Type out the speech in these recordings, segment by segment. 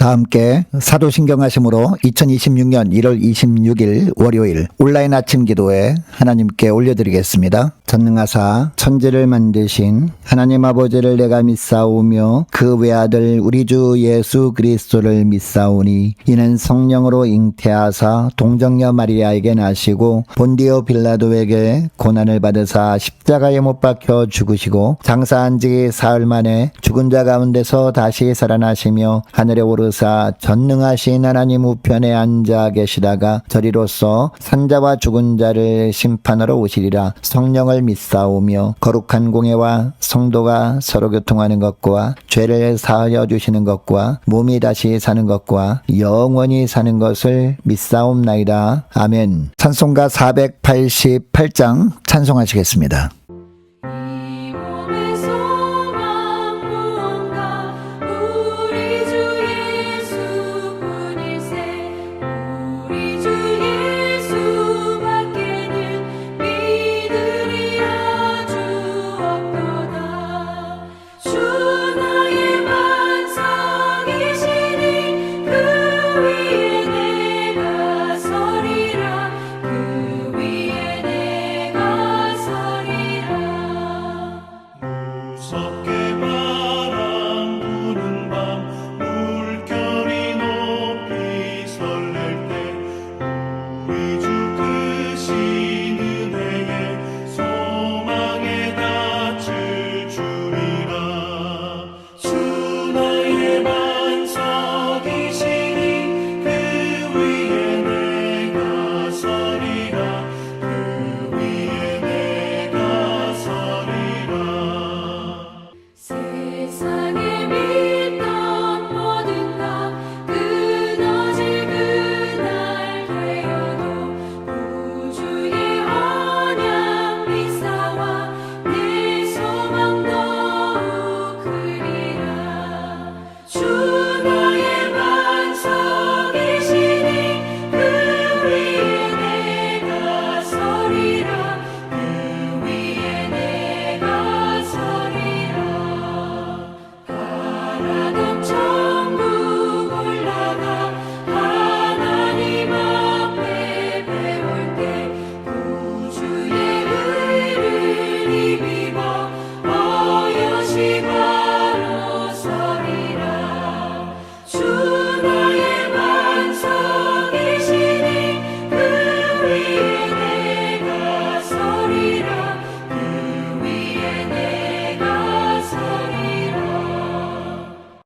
다 함께 사도신경 하심으로 2026년 1월 26일 월요일 온라인 아침 기도에 하나님께 올려드리겠습니다. 전능하사 천지를 만드신 하나님 아버지를 내가 믿사오며 그 외아들 우리 주 예수 그리스도를 믿사오니 이는 성령으로 잉태하사 동정녀 마리아에게 나시고 본디오 빌라도에게 고난을 받으사 십자가에 못 박혀 죽으시고 장사한 지 사흘 만에 죽은 자 가운데서 다시 살아나시며 하늘에 오르사 전능하신 하나님 우편에 앉아 계시다가 저리로서 산자와 죽은 자를 심판하러 오시리라. 성령을 믿사오며 거룩한 공예와 성도가 서로 교통하는 것과 죄를 사하여 주시는 것과 몸이 다시 사는 것과 영원히 사는 것을 믿사옵나이다. 아멘. 찬송가 488장 찬송하시겠습니다.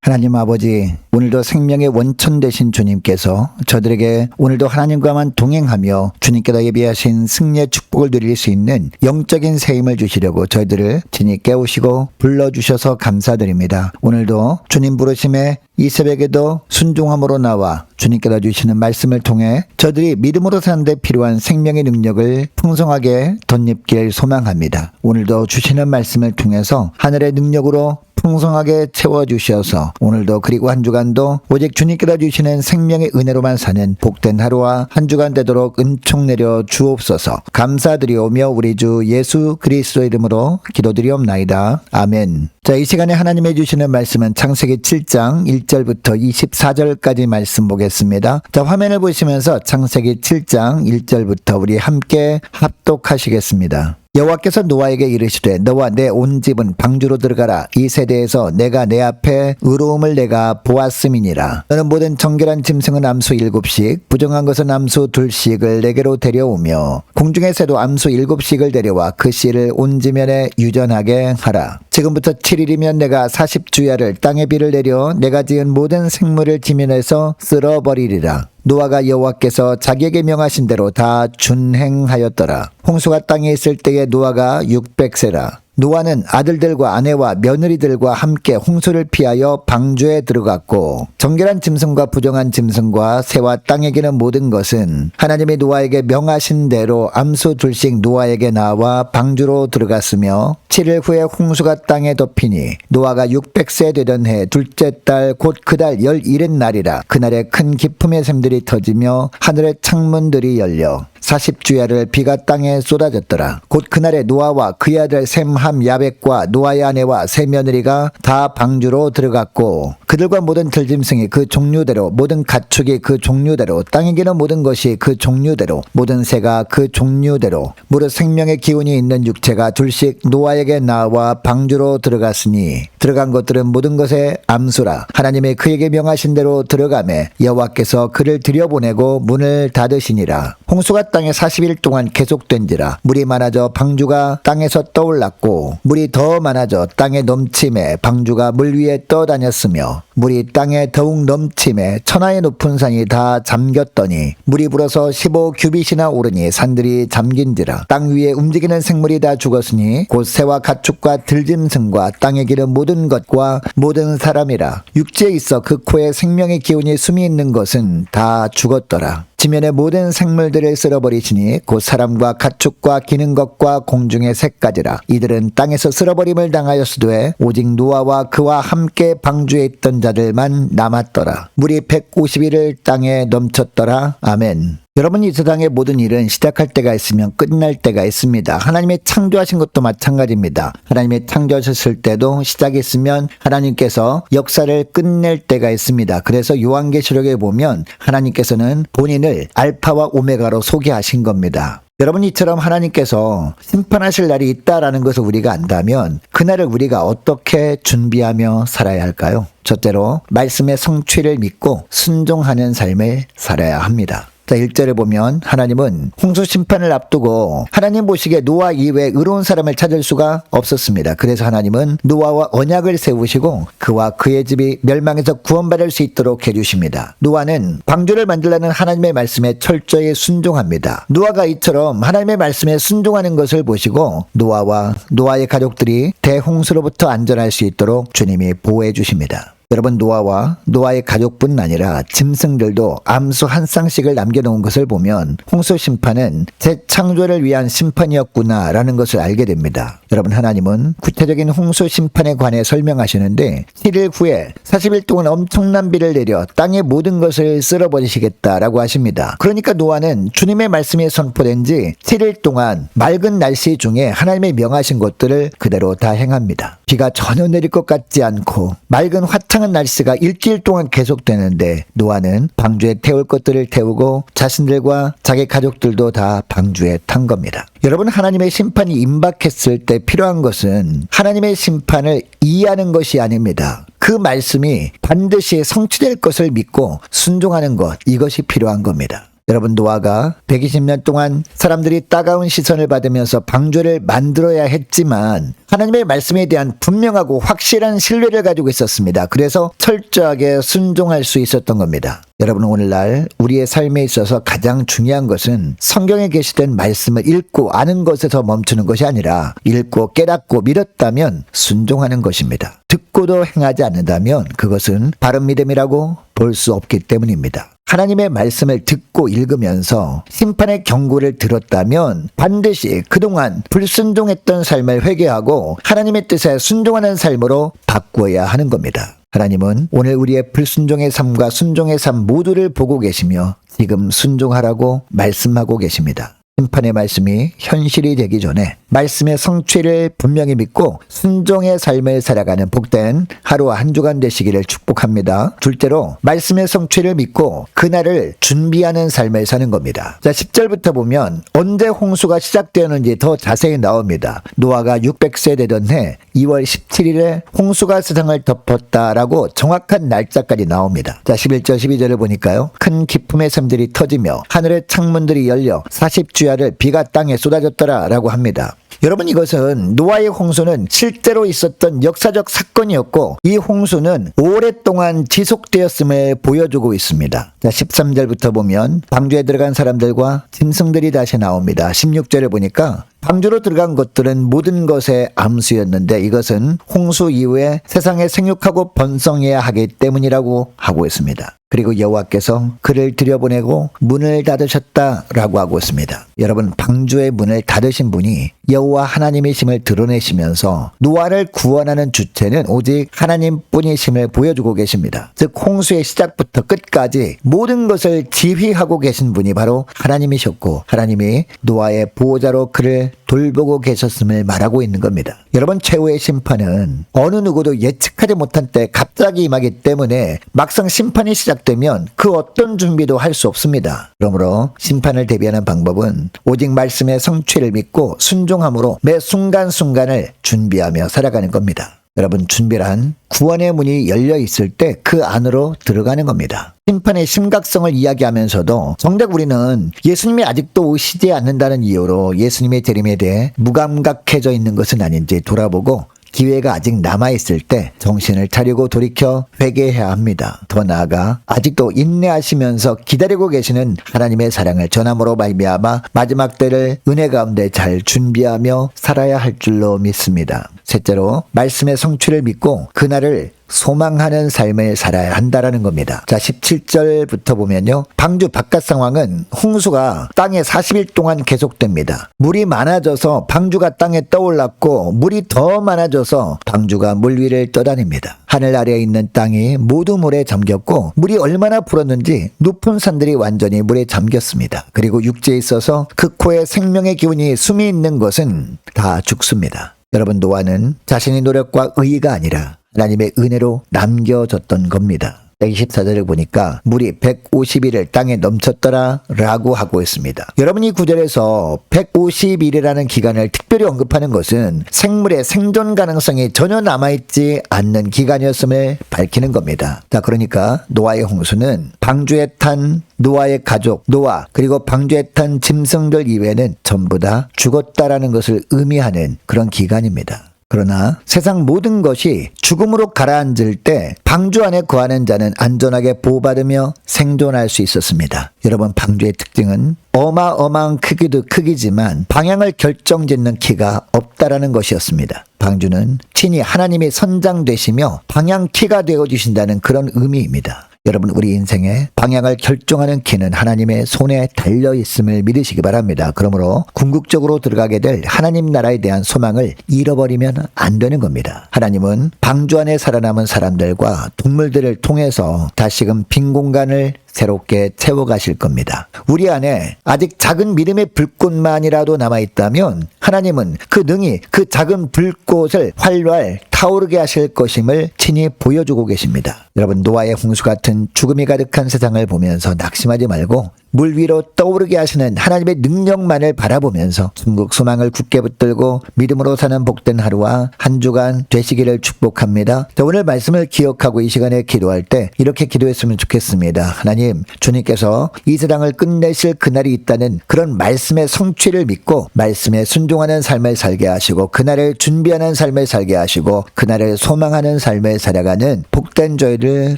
하나님 아버지, 오늘도 생명의 원천 되신 주님께서 저들에게 오늘도 하나님과만 동행하며 주님께서 예비하신 승리의 축복을 누릴 수 있는 영적인 새 힘을 주시려고 저희들을 진히 깨우시고 불러주셔서 감사드립니다. 오늘도 주님 부르심에 이 새벽에도 순종함으로 나와 주님께서 주시는 말씀을 통해 저들이 믿음으로 사는 데 필요한 생명의 능력을 풍성하게 덧입길 소망합니다. 오늘도 주시는 말씀을 통해서 하늘의 능력으로 풍성하게 채워주셔서 오늘도 그리고 한 주간도 오직 주님께서 주시는 생명의 은혜로만 사는 복된 하루와 한 주간 되도록 은총 내려 주옵소서. 감사드리오며 우리 주 예수 그리스도 이름으로 기도드리옵나이다. 아멘. 자, 이 시간에 하나님이 주시는 말씀은 창세기 7장 1절부터 24절까지 말씀 보겠습니다. 자, 화면을 보시면서 창세기 7장 1절부터 우리 함께 합독하시겠습니다. 여호와께서 노아에게 이르시되 너와 내 온 집은 방주로 들어가라. 이 세대에서 내가 내 앞에 의로움을 내가 보았음이니라. 너는 모든 정결한 짐승은 암수 7씩 부정한 것은 암수 2씩을 내게로 데려오며 공중의 새도 암수 7씩을 데려와 그 씨를 온 지면에 유전하게 하라. 지금부터 7일이면 내가 40주야를 땅에 비를 내려 내가 지은 모든 생물을 지면에서 쓸어버리리라. 노아가 여호와께서 자기에게 명하신 대로 다 준행하였더라. 홍수가 땅에 있을 때에 노아가 600세라. 노아는 아들들과 아내와 며느리들과 함께 홍수를 피하여 방주에 들어갔고 정결한 짐승과 부정한 짐승과 새와 땅에 기는 모든 것은 하나님이 노아에게 명하신 대로 암수 2씩 노아에게 나와 방주로 들어갔으며 7일 후에 홍수가 땅에 덮이니 노아가 600세 되던 해 둘째 달 곧 그 달 11의 날이라. 그날에 큰 기품의 샘들이 터지며 하늘의 창문들이 열려 40주야를 비가 땅에 쏟아졌더라. 곧 그날에 노아와 그의 아들 셈, 함, 야벳과 노아의 아내와 세 며느리가 다 방주로 들어갔고 그들과 모든 들짐승이 그 종류대로 모든 가축이 그 종류대로 땅에 기는 모든 것이 그 종류대로 모든 새가 그 종류대로 무릇 생명의 기운이 있는 육체가 둘씩 노아에게 나와 방주로 들어갔으니 들어간 것들은 모든 것의 암수라. 하나님이 그에게 명하신 대로 들어가매 여호와께서 그를 들여보내고 문을 닫으시니라. 홍수가 땅에 40일 동안 계속된지라. 물이 많아져 방주가 땅에서 떠올랐고 물이 더 많아져 땅에 넘침에 방주가 물 위에 떠다녔으며 물이 땅에 더욱 넘침에 천하의 높은 산이 다 잠겼더니 물이 불어서 15규빗이나 오르니 산들이 잠긴지라. 땅 위에 움직이는 생물이 다 죽었으니 곧 새와 가축과 들짐승과 땅에 기는 모든 것과 모든 사람이라. 육지에 있어 그 코에 생명의 기운이 숨이 있는 것은 다 죽었더라. 지면의 모든 생물들을 쓸어버리시니 곧 사람과 가축과 기는 것과 공중의 새까지라. 이들은 땅에서 쓸어버림을 당하였으되 오직 노아와 그와 함께 방주에 있던 자들만 남았더라. 물이 150일을 땅에 넘쳤더라. 아멘. 여러분, 이 세상의 모든 일은 시작할 때가 있으면 끝날 때가 있습니다. 하나님이 창조하신 것도 마찬가지입니다. 하나님이 창조하셨을 때도 시작이 있으면 하나님께서 역사를 끝낼 때가 있습니다. 그래서 요한계시록에 보면 하나님께서는 본인을 알파와 오메가로 소개하신 겁니다. 여러분, 이처럼 하나님께서 심판하실 날이 있다라는 것을 우리가 안다면 그날을 우리가 어떻게 준비하며 살아야 할까요? 첫째로 말씀의 성취를 믿고 순종하는 삶을 살아야 합니다. 자, 1절에 보면 하나님은 홍수 심판을 앞두고 하나님 보시기에 노아 이외에 의로운 사람을 찾을 수가 없었습니다. 그래서 하나님은 노아와 언약을 세우시고 그와 그의 집이 멸망에서 구원받을 수 있도록 해주십니다. 노아는 방주를 만들라는 하나님의 말씀에 철저히 순종합니다. 노아가 이처럼 하나님의 말씀에 순종하는 것을 보시고 노아와 노아의 가족들이 대홍수로부터 안전할 수 있도록 주님이 보호해 주십니다. 여러분, 노아와 노아의 가족뿐 아니라 짐승들도 암수 한 쌍씩을 남겨놓은 것을 보면 홍수 심판은 재창조를 위한 심판이었구나라는 것을 알게 됩니다. 여러분, 하나님은 구체적인 홍수 심판에 관해 설명하시는데 7일 후에 40일 동안 엄청난 비를 내려 땅의 모든 것을 쓸어버리시겠다라고 하십니다. 그러니까 노아는 주님의 말씀이 선포된 지 7일 동안 맑은 날씨 중에 하나님의 명하신 것들을 그대로 다 행합니다. 비가 전혀 내릴 것 같지 않고 맑은 화창한 날씨가 일주일 동안 계속되는데 노아는 방주에 태울 것들을 태우고 자신들과 자기 가족들도 다 방주에 탄 겁니다. 여러분, 하나님의 심판이 임박했을 때 필요한 것은 하나님의 심판을 이해하는 것이 아닙니다. 그 말씀이 반드시 성취될 것을 믿고 순종하는 것, 이것이 필요한 겁니다. 여러분, 노아가 120년 동안 사람들이 따가운 시선을 받으면서 방주를 만들어야 했지만 하나님의 말씀에 대한 분명하고 확실한 신뢰를 가지고 있었습니다. 그래서 철저하게 순종할 수 있었던 겁니다. 여러분, 오늘날 우리의 삶에 있어서 가장 중요한 것은 성경에 게시된 말씀을 읽고 아는 것에서 멈추는 것이 아니라 읽고 깨닫고 믿었다면 순종하는 것입니다. 듣고도 행하지 않는다면 그것은 바른 믿음이라고 볼 수 없기 때문입니다. 하나님의 말씀을 듣고 읽으면서 심판의 경고를 들었다면 반드시 그동안 불순종했던 삶을 회개하고 하나님의 뜻에 순종하는 삶으로 바꾸어야 하는 겁니다. 하나님은 오늘 우리의 불순종의 삶과 순종의 삶 모두를 보고 계시며 지금 순종하라고 말씀하고 계십니다. 심판의 말씀이 현실이 되기 전에 말씀의 성취를 분명히 믿고 순종의 삶을 살아가는 복된 하루와 한 주간 되시기를 축복합니다. 둘째로 말씀의 성취를 믿고 그날을 준비하는 삶을 사는 겁니다. 자, 10절부터 보면 언제 홍수가 시작되었는지 더 자세히 나옵니다. 노아가 600세 되던 해 2월 17일에 홍수가 세상을 덮었다라고 정확한 날짜까지 나옵니다. 자, 11절 12절을 보니까요. 큰 기품의 샘들이 터지며 하늘의 창문들이 열려 40주야를 비가 땅에 쏟아졌더라 라고 합니다. 여러분, 이것은 노아의 홍수는 실제로 있었던 역사적 사건이었고 이 홍수는 오랫동안 지속되었음을 보여주고 있습니다. 자, 13절부터 보면 방주에 들어간 사람들과 짐승들이 다시 나옵니다. 16절에 보니까 방주로 들어간 것들은 모든 것의 암수였는데 이것은 홍수 이후에 세상에 생육하고 번성해야 하기 때문이라고 하고 있습니다. 그리고 여호와께서 그를 들여보내고 문을 닫으셨다라고 하고 있습니다. 여러분, 방주의 문을 닫으신 분이 여호와 하나님이심을 드러내시면서 노아를 구원하는 주체는 오직 하나님뿐이심을 보여주고 계십니다. 즉 홍수의 시작부터 끝까지 모든 것을 지휘하고 계신 분이 바로 하나님이셨고, 하나님이 노아의 보호자로 그를 돌보고 계셨음을 말하고 있는 겁니다. 여러분, 최후의 심판은 어느 누구도 예측하지 못한 때 갑자기 임하기 때문에 막상 심판이 시작되면 그 어떤 준비도 할 수 없습니다. 그러므로 심판을 대비하는 방법은 오직 말씀의 성취를 믿고 순종함으로 매 순간순간을 준비하며 살아가는 겁니다. 여러분, 준비란 구원의 문이 열려 있을 때 그 안으로 들어가는 겁니다. 심판의 심각성을 이야기하면서도 정작 우리는 예수님이 아직도 오시지 않는다는 이유로 예수님의 재림에 대해 무감각해져 있는 것은 아닌지 돌아보고 기회가 아직 남아있을 때 정신을 차리고 돌이켜 회개해야 합니다. 더 나아가 아직도 인내하시면서 기다리고 계시는 하나님의 사랑을 전함으로 말미암아 마지막 때를 은혜 가운데 잘 준비하며 살아야 할 줄로 믿습니다. 셋째로, 말씀의 성취를 믿고 그날을 소망하는 삶을 살아야 한다라는 겁니다. 자, 17절부터 보면요. 방주 바깥 상황은 홍수가 땅에 40일 동안 계속됩니다. 물이 많아져서 방주가 땅에 떠올랐고, 물이 더 많아져서 방주가 물 위를 떠다닙니다. 하늘 아래에 있는 땅이 모두 물에 잠겼고, 물이 얼마나 불었는지 높은 산들이 완전히 물에 잠겼습니다. 그리고 육지에 있어서 그 코에 생명의 기운이 숨이 있는 것은 다 죽습니다. 여러분, 노아는 자신의 노력과 의의가 아니라 하나님의 은혜로 남겨졌던 겁니다. 24절을 보니까 물이 150일을 땅에 넘쳤더라 라고 하고 있습니다. 여러분이 구절에서 150일이라는 기간을 특별히 언급하는 것은 생물의 생존 가능성이 전혀 남아있지 않는 기간이었음을 밝히는 겁니다. 자, 그러니까 노아의 홍수는 방주에 탄 노아의 가족, 노아, 그리고 방주에 탄 짐승들 이외에는 전부 다 죽었다라는 것을 의미하는 그런 기간입니다. 그러나 세상 모든 것이 죽음으로 가라앉을 때 방주 안에 거하는 자는 안전하게 보호받으며 생존할 수 있었습니다. 여러분, 방주의 특징은 어마어마한 크기도 크기지만 방향을 결정짓는 키가 없다라는 것이었습니다. 방주는 친히 하나님이 선장되시며 방향 키가 되어주신다는 그런 의미입니다. 여러분, 우리 인생의 방향을 결정하는 키는 하나님의 손에 달려있음을 믿으시기 바랍니다. 그러므로 궁극적으로 들어가게 될 하나님 나라에 대한 소망을 잃어버리면 안 되는 겁니다. 하나님은 방주 안에 살아남은 사람들과 동물들을 통해서 다시금 빈 공간을 새롭게 채워가실 겁니다. 우리 안에 아직 작은 믿음의 불꽃만이라도 남아있다면 하나님은 그 능히 그 작은 불꽃을 활활 타오르게 하실 것임을 친히 보여주고 계십니다. 여러분, 노아의 홍수 같은 죽음이 가득한 세상을 보면서 낙심하지 말고 물 위로 떠오르게 하시는 하나님의 능력만을 바라보면서 천국 소망을 굳게 붙들고 믿음으로 사는 복된 하루와 한 주간 되시기를 축복합니다. 자, 오늘 말씀을 기억하고 이 시간에 기도할 때 이렇게 기도했으면 좋겠습니다. 하나님, 주님께서 이 세상을 끝내실 그날이 있다는 그런 말씀의 성취를 믿고 말씀에 순종하는 삶을 살게 하시고 그날을 준비하는 삶을 살게 하시고 그날을 소망하는 삶을 살아가는 복된 저희를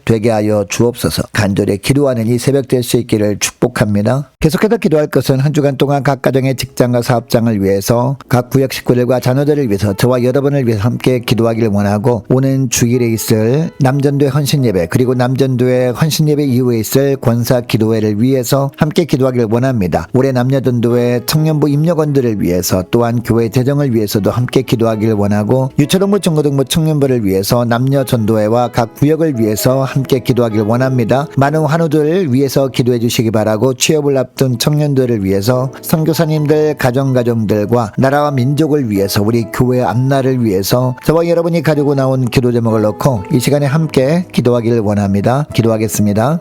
되게 하여 주옵소서. 간절히 기도하는 이 새벽 될 수 있기를 축복합니다. 계속해서 기도할 것은 한 주간 동안 각 가정의 직장과 사업장을 위해서 각 구역 식구들과 자녀들을 위해서 저와 여러분을 위해서 함께 기도하기를 원하고, 오는 주일에 있을 남전도의 헌신예배 그리고 남전도의 헌신예배 이후에 있을 권사 기도회를 위해서 함께 기도하기를 원합니다. 올해 남녀전도회 청년부 임력원들을 위해서 또한 교회 재정을 위해서도 함께 기도하기를 원하고, 유초등부 중고등부 청년부를 위해서 남녀전도회와 각 구역을 위해서 함께 기도하기를 원합니다. 많은 환우들 위해서 기도해 주시기 바라고, 취업을 앞둔 청년들을 위해서 선교사님들 가정들과 나라와 민족을 위해서 우리 교회 앞날을 위해서 저와 여러분이 가지고 나온 기도 제목을 넣고 이 시간에 함께 기도하기를 원합니다. 기도하겠습니다.